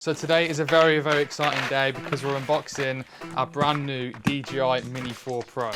So today is a very, very exciting day because we're unboxing our brand new DJI Mini 4 Pro.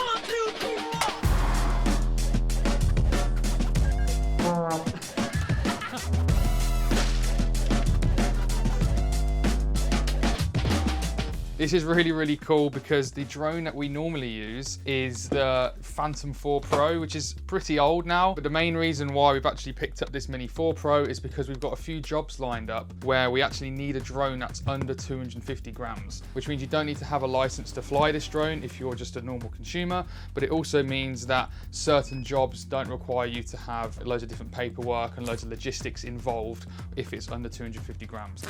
This is really, really cool because the drone that we normally use is the Phantom 4 Pro, which is pretty old now. But the main reason why we've actually picked up this Mini 4 Pro is because we've got a few jobs lined up where we actually need a drone that's under 250 grams, which means you don't need to have a license to fly this drone if you're just a normal consumer. But it also means that certain jobs don't require you to have loads of different paperwork and loads of logistics involved if it's under 250 grams.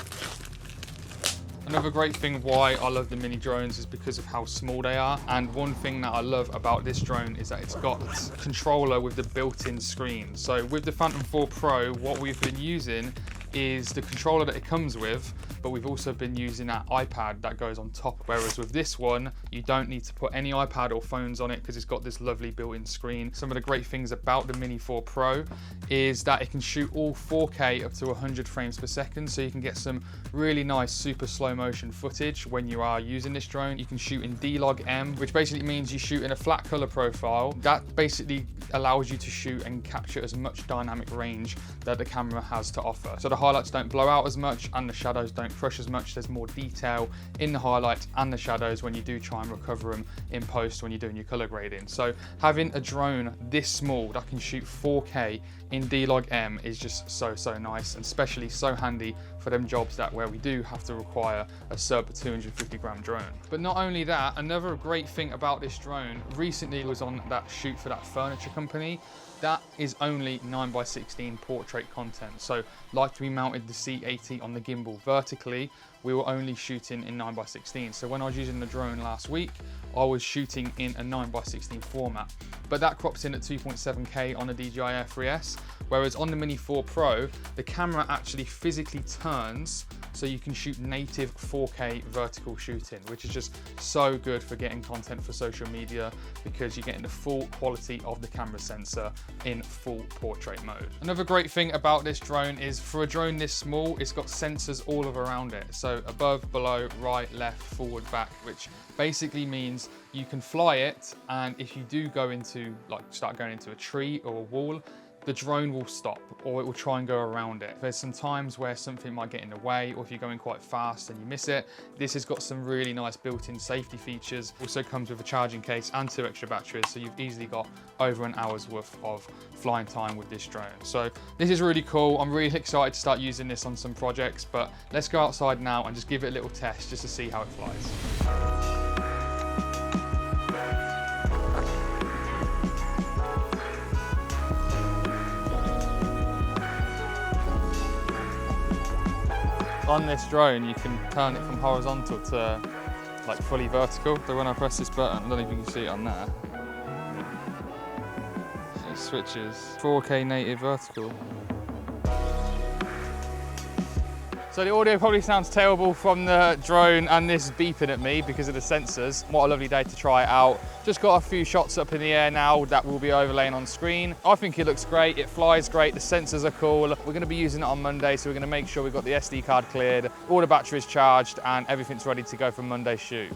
Another great thing why I love the mini drones is because of how small they are. And one thing that I love about this drone is that it's got a controller with the built-in screen. So with the Phantom 4 Pro, what we've been using is the controller that it comes with, but we've also been using that iPad that goes on top. Whereas with this one, you don't need to put any iPad or phones on it because it's got this lovely built-in screen. Some of the great things about the Mini 4 Pro is that it can shoot all 4K up to 100 frames per second. So you can get some really nice super slow motion footage when you are using this drone. You can shoot in D-Log-M, which basically means you shoot in a flat color profile. That basically allows you to shoot and capture as much dynamic range that the camera has to offer. So the highlights don't blow out as much and the shadows don't crush as much. There's more detail in the highlights and the shadows when you do try and recover them in post when you're doing your color grading. So having a drone this small that can shoot 4K in D-Log-M is just so nice, and especially so handy for them jobs where we do have to require a sub 250 gram drone. But not only that, another great thing about this drone recently was on that shoot for that furniture company. That is only 9x16 portrait content. So like we mounted the C80 on the gimbal vertically, we were only shooting in 9x16. So when I was using the drone last week, I was shooting in a 9x16 format. But that crops in at 2.7K on the DJI Air 3S, whereas on the Mini 4 Pro, the camera actually physically turns so you can shoot native 4K vertical shooting, which is just so good for getting content for social media because you're getting the full quality of the camera sensor in full portrait mode. Another great thing about this drone is for a drone this small, it's got sensors all around it. So above, below, right, left, forward, back, which basically means you can fly it, and if you do go into, start going into a tree or a wall, the drone will stop or it will try and go around it. There's some times where something might get in the way, or if you're going quite fast and you miss it. This has got some really nice built-in safety features. Also comes with a charging case and 2 extra batteries, so you've easily got over an hour's worth of flying time with this drone. So this is really cool. I'm really excited to start using this on some projects, but let's go outside now and just give it a little test just to see how it flies. On this drone, you can turn it from horizontal to fully vertical. So when I press this button, I don't know if you can see it on there, it switches 4K native vertical. So the audio probably sounds terrible from the drone and this beeping at me because of the sensors. What a lovely day to try it out. Just got a few shots up in the air now that will be overlaying on screen. I think it looks great, it flies great, the sensors are cool. We're going to be using it on Monday, so we're going to make sure we've got the SD card cleared, all the batteries charged, and everything's ready to go for Monday's shoot.